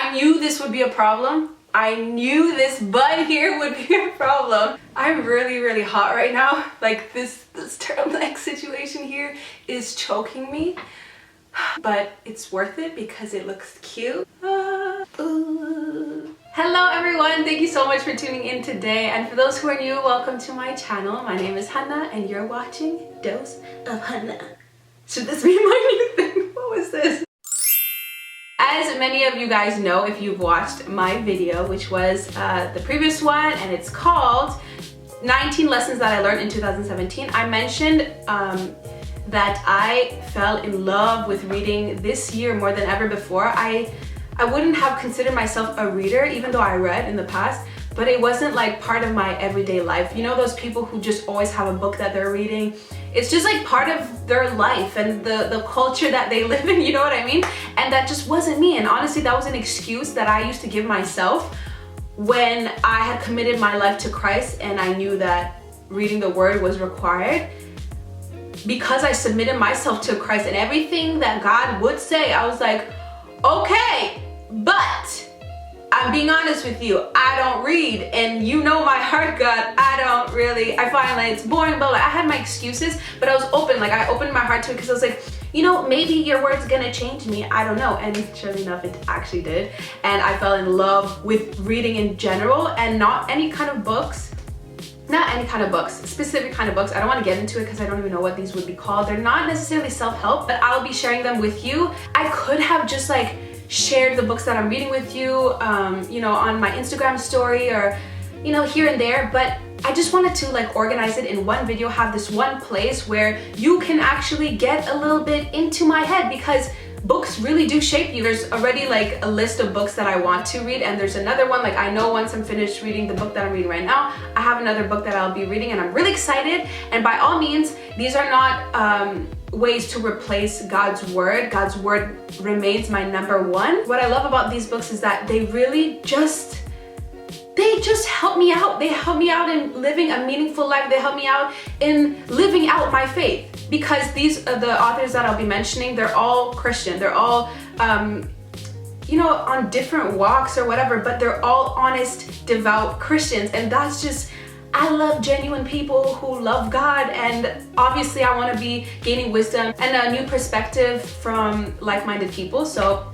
I knew this would be a problem. I knew this bun here would be a problem. I'm really hot right now. Like this turtleneck situation here is choking me. But it's worth it because it looks cute. Hello everyone, thank you so much for tuning in today. And for those who are new, welcome to my channel. My name is Hannah and you're watching Dose of Hannah. Should this be my new thing? What was this? As many of you guys know, if you've watched my video, which was the previous one, and it's called 19 Lessons That I Learned in 2017, I mentioned that I fell in love with reading this year more than ever before. I wouldn't have considered myself a reader, even though I read in the past, but it wasn't like part of my everyday life. You know those people who just always have a book that they're reading? It's just like part of their life and the culture that they live in, you know what I mean? And that just wasn't me. And honestly, that was an excuse that I used to give myself when I had committed my life to Christ and I knew that reading the word was required. Because I submitted myself to Christ and everything that God would say, I was like, okay, but I'm being honest with you, I don't read, and you know my heart, God, I find like it's boring, but like I had my excuses, but I was open, like I opened my heart to it because I was like, you know, maybe your word's gonna change me, I don't know. And surely enough, it actually did. And I fell in love with reading in general, and not any kind of books, specific kind of books. I don't want to get into it because I don't even know what these would be called. They're not necessarily self-help, but I'll be sharing them with you. I could have just like shared the books that I'm reading with you, you know, on my Instagram story or, you know, here and there, but I just wanted to like organize it in one video, have this one place where you can actually get a little bit into my head, because books really do shape you. There's already like a list of books that I want to read, and there's another one, like I know once I'm finished reading the book that I'm reading right now, I have another book that I'll be reading and I'm really excited. And by all means, these are not ways to replace God's word. God's word remains my number one. What I love about these books is that they really just help me out. They help me out in living a meaningful life. They help me out in living out my faith, because these are the authors that I'll be mentioning. They're all Christian. They're all, you know, on different walks or whatever, but they're all honest, devout Christians. And that's just, I love genuine people who love God, and obviously I want to be gaining wisdom and a new perspective from like-minded people. So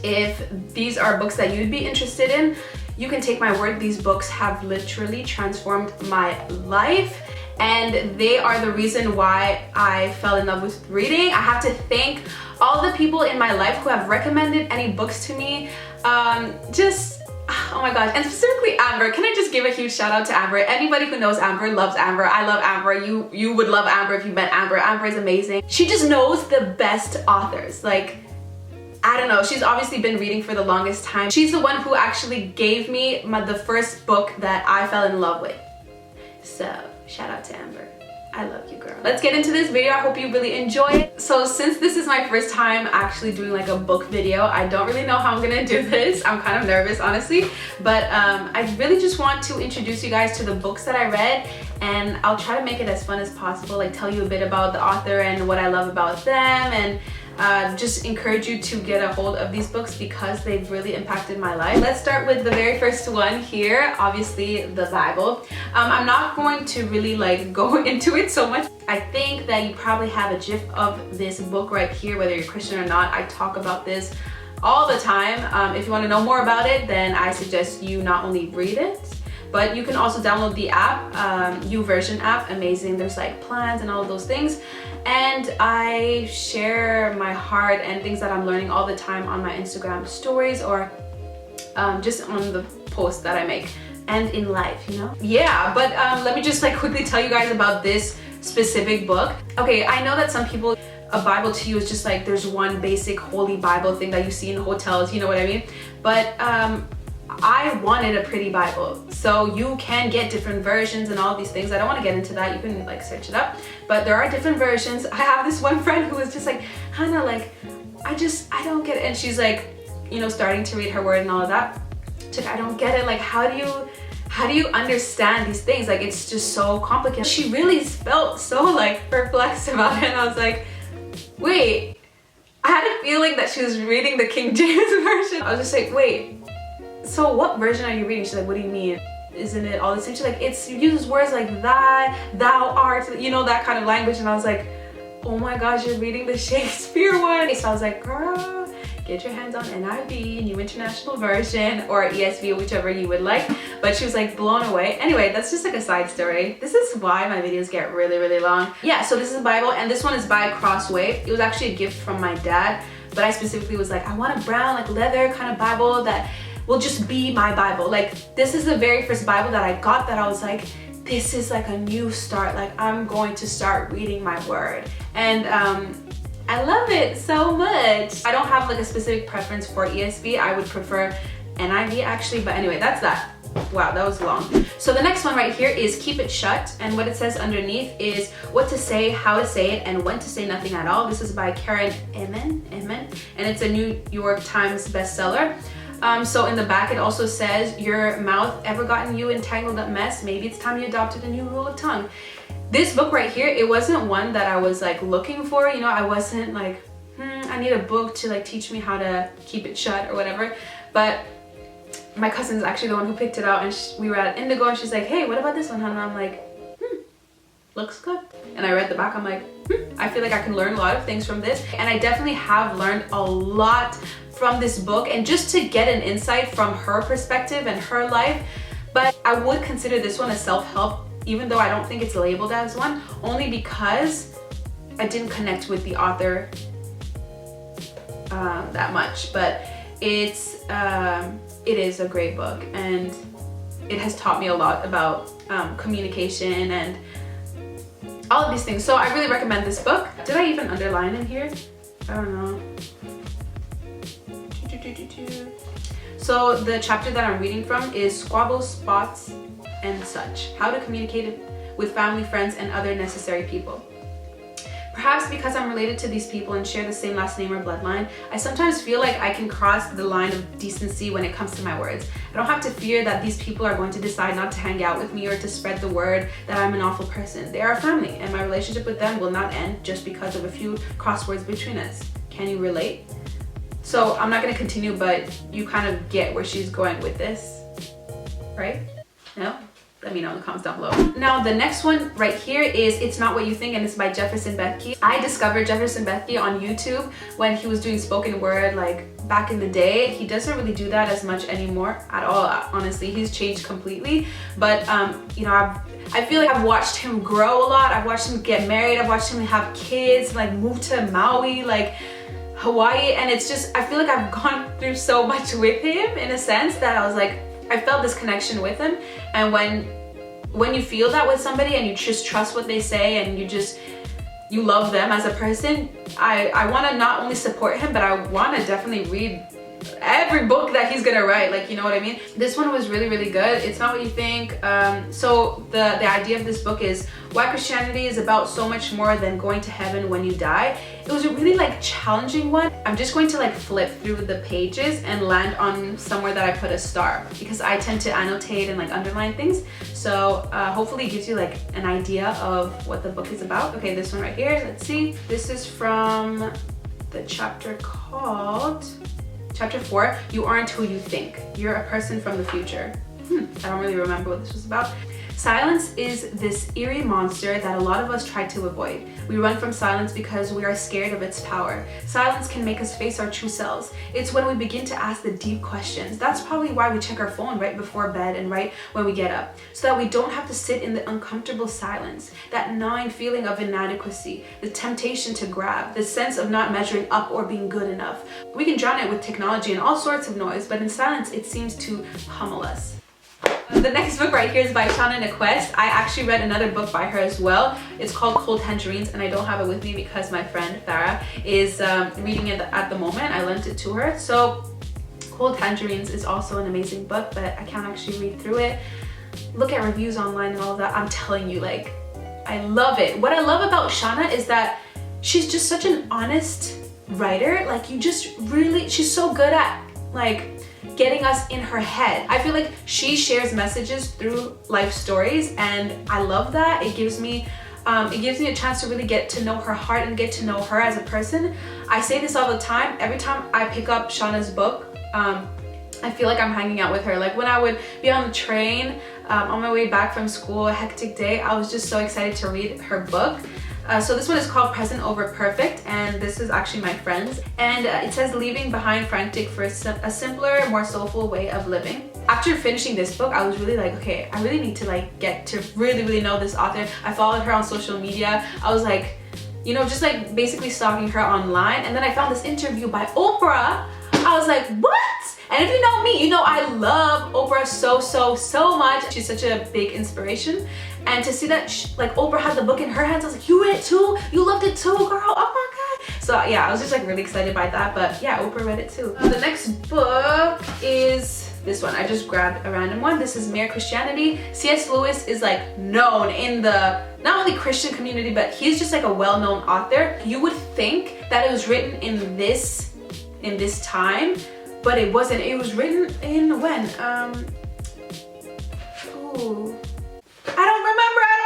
if these are books that you'd be interested in, you can take my word. These books have literally transformed my life, and they are the reason why I fell in love with reading. I have to thank all the people in my life who have recommended any books to me. Oh my gosh, and specifically Amber. Can I just give a huge shout out to Amber? Anybody who knows Amber loves Amber. I love Amber. You would love Amber if you met Amber. Amber is amazing. She just knows the best authors. Like, I don't know, she's obviously been reading for the longest time. She's the one who actually gave me the first book that I fell in love with. So, shout out to Amber. I love you, girl. Let's get into this video. I hope you really enjoy it. So since this is my first time actually doing like a book video, I don't really know how I'm gonna do this. I'm kind of nervous, honestly. But I really just want to introduce you guys to the books that I read, and I'll try to make it as fun as possible, like tell you a bit about the author and what I love about them, and just encourage you to get a hold of these books because they've really impacted my life. Let's start with the very first one here, obviously the Bible. I'm not going to really like go into it so much. I think that you probably have a gif of this book right here, whether you're Christian or not. I talk about this all the time. If you want to know more about it, then I suggest you not only read it, but you can also download the app, YouVersion app, amazing. There's like plans and all of those things. And I share my heart and things that I'm learning all the time on my Instagram stories, or just on the posts that I make and in life, you know? Yeah, but let me just like quickly tell you guys about this specific book. Okay, I know that some people, a Bible to you is just like there's one basic holy Bible thing that you see in hotels, you know what I mean? But I wanted a pretty Bible. So you can get different versions and all these things. I don't want to get into that. You can like search it up. But there are different versions. I have this one friend who was just like, Hannah, like, I don't get it. And she's like, you know, starting to read her word and all of that. She's like, I don't get it. Like, how do you understand these things? Like, it's just so complicated. She really felt so like perplexed about it. And I was like, wait, I had a feeling that she was reading the King James version. I was just like, wait, so what version are you reading? She's like, what do you mean? Isn't it all the same? She's like, it uses words like thy, thou art, you know, that kind of language. And I was like, oh my gosh, you're reading the Shakespeare one. So I was like, girl, get your hands on NIV, New International Version, or ESV, whichever you would like. But she was like blown away. Anyway, that's just like a side story. This is why my videos get really, really long. Yeah, so this is a Bible, and this one is by Crossway. It was actually a gift from my dad, but I specifically was like, I want a brown, like leather kind of Bible that will just be my Bible. Like, this is the very first Bible that I got that I was like, this is like a new start. Like, I'm going to start reading my word. And I love it so much. I don't have like a specific preference for ESV. I would prefer NIV actually, but anyway, that's that. Wow, that was long. So the next one right here is Keep It Shut, and what it says underneath is what to say, how to say it, and when to say nothing at all. This is by Karen Ehman, and it's a New York Times bestseller. So in the back it also says, your mouth ever gotten you entangled up mess? Maybe it's time you adopted a new rule of tongue. This book right here, it wasn't one that I was like looking for, you know. I wasn't like, I need a book to like teach me how to keep it shut or whatever. But my cousin's actually the one who picked it out, and we were at Indigo, and she's like, hey, what about this one, Hannah? I'm like, looks good. And I read the back, I'm like, I feel like I can learn a lot of things from this. And I definitely have learned a lot from this book, and just to get an insight from her perspective and her life. But I would consider this one a self-help, even though I don't think it's labeled as one, only because I didn't connect with the author that much. But it is a great book, and it has taught me a lot about communication and all of these things. So I really recommend this book. Did I even underline in here? I don't know. So the chapter that I'm reading from is Squabbles, Spots, and Such. How to communicate with family, friends, and other necessary people. Perhaps because I'm related to these people and share the same last name or bloodline, I sometimes feel like I can cross the line of decency when it comes to my words. I don't have to fear that these people are going to decide not to hang out with me or to spread the word that I'm an awful person. They are family, and my relationship with them will not end just because of a few crosswords between us. Can you relate? So I'm not going to continue, but you kind of get where she's going with this, right? No? Let me know in the comments down below. Now the next one right here is It's Not What You Think, and it's by Jefferson Bethke. I discovered Jefferson Bethke on YouTube when he was doing spoken word like back in the day. He doesn't really do that as much anymore at all, honestly. He's changed completely. But you know, I feel like I've watched him grow a lot. I've watched him get married. I've watched him have kids, like move to Maui, like Hawaii, and it's just, I feel like I've gone through so much with him in a sense that I was like, I felt this connection with him. And when you feel that with somebody and you just trust what they say and you love them as a person, I want to not only support him, but I want to definitely read every book that he's gonna write, like, you know what I mean? This one was really, really good. It's Not What You Think. So the idea of this book is why Christianity is about so much more than going to heaven when you die. It was a really like challenging one. I'm just going to like flip through the pages and land on somewhere that I put a star, because I tend to annotate and like underline things. So hopefully it gives you like an idea of what the book is about. Okay, this one right here, let's see. This is from the chapter called Chapter 4, You Aren't Who You Think. You're a person from the future. I don't really remember what this was about. Silence is this eerie monster that a lot of us try to avoid. We run from silence because we are scared of its power. Silence can make us face our true selves. It's when we begin to ask the deep questions. That's probably why we check our phone right before bed and right when we get up, so that we don't have to sit in the uncomfortable silence, that gnawing feeling of inadequacy, the temptation to grab, the sense of not measuring up or being good enough. We can drown it with technology and all sorts of noise, but in silence it seems to pummel us. The next book right here is by Shauna Niquest. I actually read another book by her as well. It's called Cold Tangerines, and I don't have it with me because my friend Farah is reading it at the moment. I lent it to her. So Cold Tangerines is also an amazing book, but I can't actually read through it. Look at reviews online and all of that. I'm telling you, like, I love it. What I love about Shauna is that she's just such an honest writer. Like, you just really, she's so good at like getting us in her head. I feel like she shares messages through life stories, and I love that. It gives me a chance to really get to know her heart and get to know her as a person. I say this all the time. Every time I pick up Shauna's book, I feel like I'm hanging out with her. Like when I would be on the train on my way back from school, a hectic day, I was just so excited to read her book. So this one is called Present Over Perfect, and this is actually my friend's. And it says, leaving behind frantic for a simpler, more soulful way of living. After finishing this book, I was really like, okay, I really need to like get to really know this author. I followed her on social media. I was like, you know, just like basically stalking her online. And then I found this interview by Oprah. I was like, what? And if you know me, you know I love Oprah so much. She's such a big inspiration. And to see that like Oprah had the book in her hands, I was like, you read it too? You loved it too, girl? Oh my God. So yeah, I was just like really excited by that. But yeah, Oprah read it too. The next book is this one. I just grabbed a random one. This is Mere Christianity. C.S. Lewis is like known in the not only Christian community, but he's just like a well-known author. You would think that it was written in this time, but it wasn't. It was written in when? Ooh. I don't remember, and I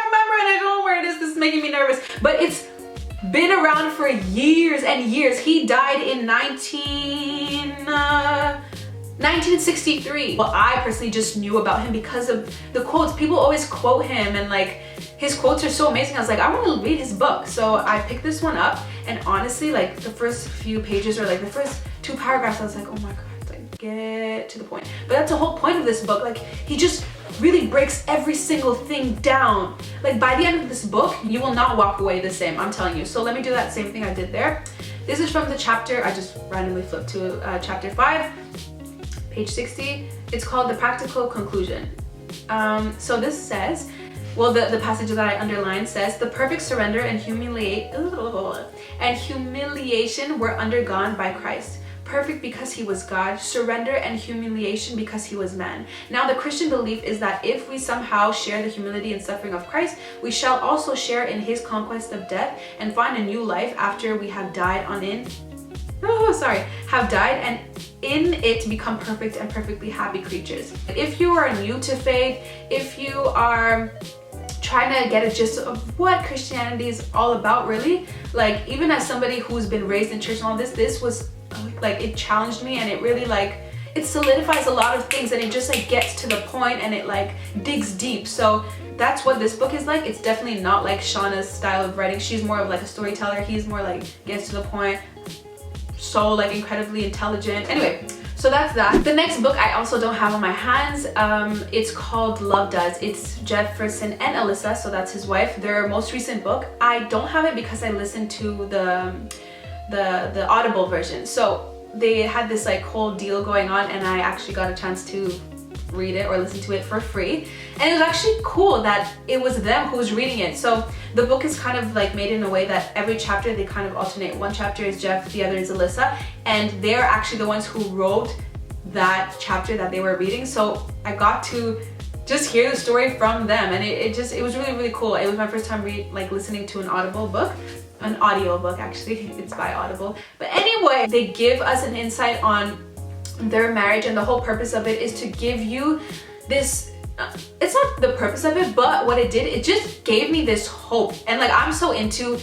don't know where it is. This is making me nervous. But it's been around for years and years. He died in 1963. Well, I personally just knew about him because of the quotes. People always quote him, and like his quotes are so amazing. I was like, I want to read his book. So I picked this one up, and honestly, like the first few pages or like the first 2 paragraphs, I was like, oh my God, like get to the point. But that's the whole point of this book. Like he just really breaks every single thing down. Like by the end of this book, you will not walk away the same, I'm telling you. So let me do that same thing I did there. This is from the chapter, I just randomly flipped to chapter 5, page 60. It's called The Practical Conclusion. So this says, well, the passage that I underlined says, the perfect surrender and humiliation were undergone by Christ. Perfect because he was God, surrender and humiliation because he was man. Now the Christian belief is that if we somehow share the humility and suffering of Christ, we shall also share in his conquest of death and find a new life after we have died and in it become perfect and perfectly happy creatures. If you are new to faith, if you are trying to get a gist of what Christianity is all about, really, like even as somebody who's been raised in church and all this was like, it challenged me, and it really like, it solidifies a lot of things, and it just like gets to the point, and it like digs deep. So that's what this book is like. It's definitely not like Shauna's style of writing. She's more of like a storyteller. He's more like gets to the point, so like incredibly intelligent. Anyway, so that's that. The next book I also don't have on my hands. It's called Love Does. It's Jefferson and Alyssa, so that's his wife, their most recent book. I don't have it because I listened to the Audible version. So they had this like whole deal going on, and I actually got a chance to read it or listen to it for free. And it was actually cool that it was them who was reading it. So the book is kind of like made in a way that every chapter they kind of alternate. One chapter is Jeff, the other is Alyssa, and they're actually the ones who wrote that chapter that they were reading. So I got to just hear the story from them, and it was really cool. It was my first time listening to an Audible book. An audio book, actually. It's by Audible. But anyway, they give us an insight on their marriage, and the whole purpose of it is to give you this it's not the purpose of it, but what it did, it just gave me this hope. And like, I'm so into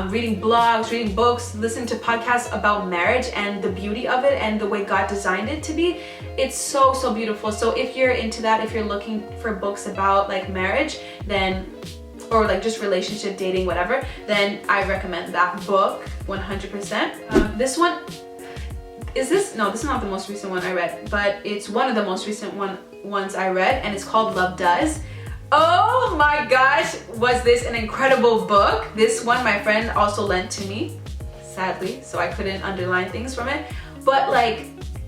reading blogs, reading books, listening to podcasts about marriage and the beauty of it and the way God designed it to be. It's so beautiful. So if you're into that, if you're looking for books about like marriage, then or like just relationship, dating, whatever, then I recommend that book 100%. This one is this? No, this is not the most recent one I read, but it's one of the most recent ones I read, and it's called Love Does. Oh my gosh, was this an incredible book. This one my friend also lent to me, sadly, so I couldn't underline things from it, but like,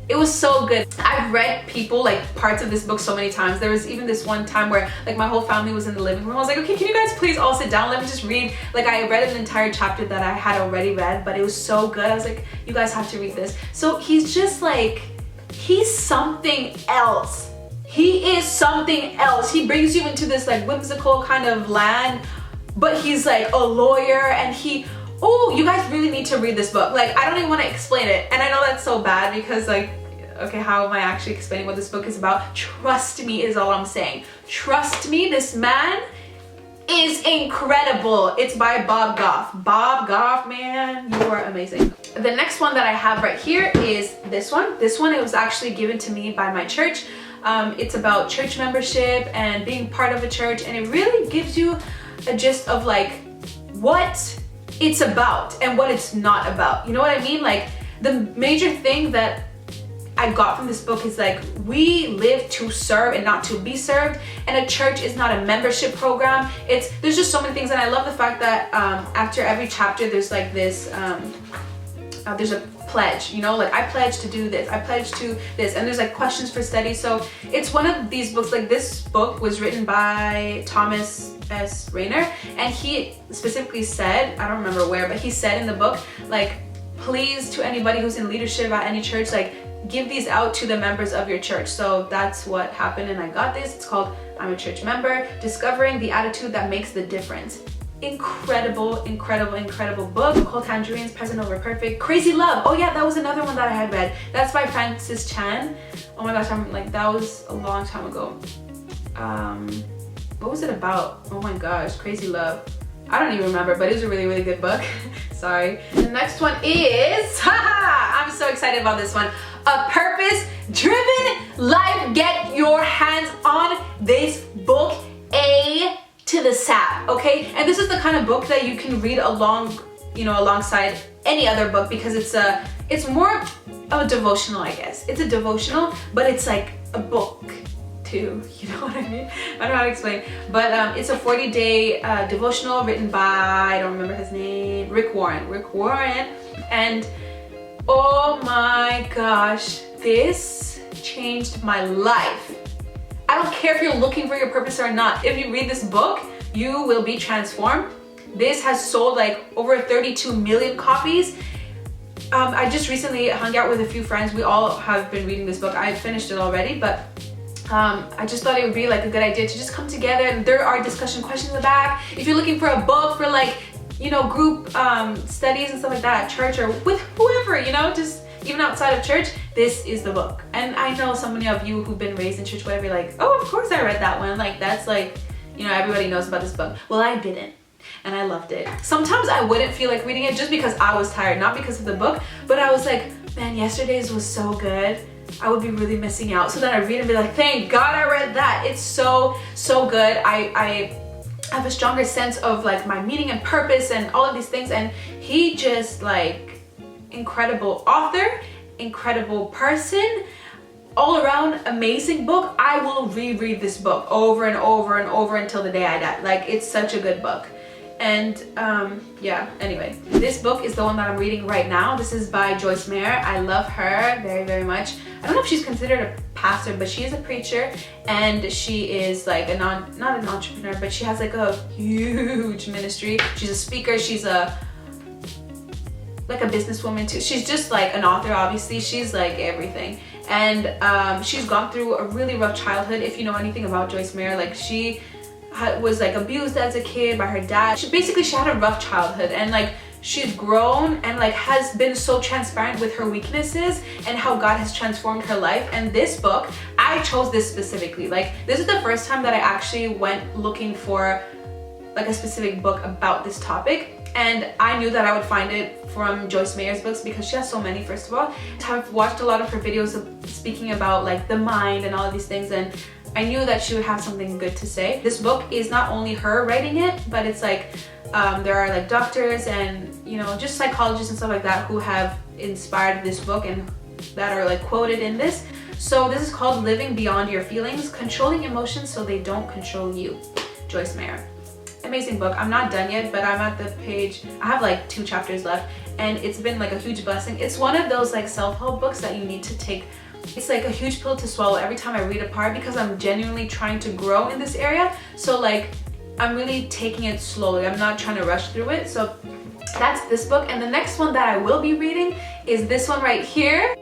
it was so good. I've read people like parts of this book so many times. There was even this one time where like my whole family was in the living room. I was like, okay, can you guys please all sit down? Let me just read. Like, I read an entire chapter that I had already read, but it was so good. I was like, you guys have to read this. So he's just like, he's something else. He is something else. He brings you into this like whimsical kind of land, but he's like a lawyer, and oh, you guys really need to read this book. Like, I don't even want to explain it. And I know that's so bad because like, okay, how am I actually explaining what this book is about? Trust me is all I'm saying. Trust me, this man is incredible. It's by Bob Goff. Bob Goff, man, you are amazing. The next one that I have right here is this one. This one, it was actually given to me by my church. It's about church membership and being part of a church, and it really gives you a gist of like what it's about and what it's not about. You know what I mean? Like the major thing that I got from this book is like, we live to serve and not to be served, and a church is not a membership program. There's just so many things, and I love the fact that after every chapter there's like this there's a pledge, you know, like I pledge to do this, I pledge to this, and there's like questions for study. So it's one of these books, like this book was written by Thomas S. Rainer, and he specifically said, I don't remember where, but he said in the book, like, please, to anybody who's in leadership at any church, like, give these out to the members of your church. So that's what happened, and I got this. It's called I'm a Church Member, Discovering the Attitude That Makes the Difference. Incredible, incredible, incredible book called Tangerines, Present Over Perfect. Crazy Love. Oh yeah, that was another one that I had read. That's by Francis Chan. Oh my gosh, I'm like, that was a long time ago. What was it about? Oh my gosh, Crazy Love. I don't even remember, but it was a really, really good book. Sorry. The next one is, I'm so excited about this one. A Purpose-Driven Life. Get your hands on this book to the sap, okay? And this is the kind of book that you can read along, you know, alongside any other book, because it's more of a devotional, I guess. It's a devotional, but it's like a book too, you know what I mean? I don't know how to explain, but it's a 40-day devotional written by, I don't remember his name, Rick Warren, and oh my gosh, this changed my life. I don't care if you're looking for your purpose or not. If you read this book, you will be transformed. This has sold like over 32 million copies. I just recently hung out with a few friends. We all have been reading this book. I finished it already, but I just thought it would be like a good idea to just come together, and there are discussion questions in the back. If you're looking for a book for like, you know, group studies and stuff like that at church or with whoever, you know, just even outside of church, this is the book. And I know so many of you who've been raised in church, whatever, you're like, oh, of course I read that one. Like, that's like, you know, everybody knows about this book. Well, I didn't, and I loved it. Sometimes I wouldn't feel like reading it just because I was tired, not because of the book, but I was like, man, yesterday's was so good. I would be really missing out. So then I read and be like, thank God I read that. It's so, so good. I have a stronger sense of like my meaning and purpose and all of these things. And he just like, incredible author, incredible person, all around amazing book. I will reread this book over and over and over until the day I die. Like, it's such a good book. And yeah, anyway, this book is the one that I'm reading right now. This is by Joyce Meyer. I love her very, very much. I don't know if she's considered a pastor, but she is a preacher, and she is like not an entrepreneur, but she has like a huge ministry. She's a speaker. She's like a businesswoman too. She's just like an author, obviously. She's like everything. And she's gone through a really rough childhood. If you know anything about Joyce Meyer, like she was like abused as a kid by her dad. She had a rough childhood, and like she's grown and like has been so transparent with her weaknesses and how God has transformed her life. And this book, I chose this specifically. Like, this is the first time that I actually went looking for like a specific book about this topic. And I knew that I would find it from Joyce Meyer's books because she has so many, first of all. I've watched a lot of her videos of speaking about like the mind and all of these things, and I knew that she would have something good to say. This book is not only her writing it, but it's like there are like doctors and, you know, just psychologists and stuff like that who have inspired this book and that are like quoted in this. So this is called Living Beyond Your Feelings, Controlling Emotions So They Don't Control You, Joyce Meyer. Amazing book. I'm not done yet, but I'm at the page, I have like 2 chapters left, and it's been like a huge blessing. It's one of those like self-help books that you need to take. It's like a huge pill to swallow every time I read a part, because I'm genuinely trying to grow in this area. So like, I'm really taking it slowly. I'm not trying to rush through it. So that's this book. And the next one that I will be reading is this one right here.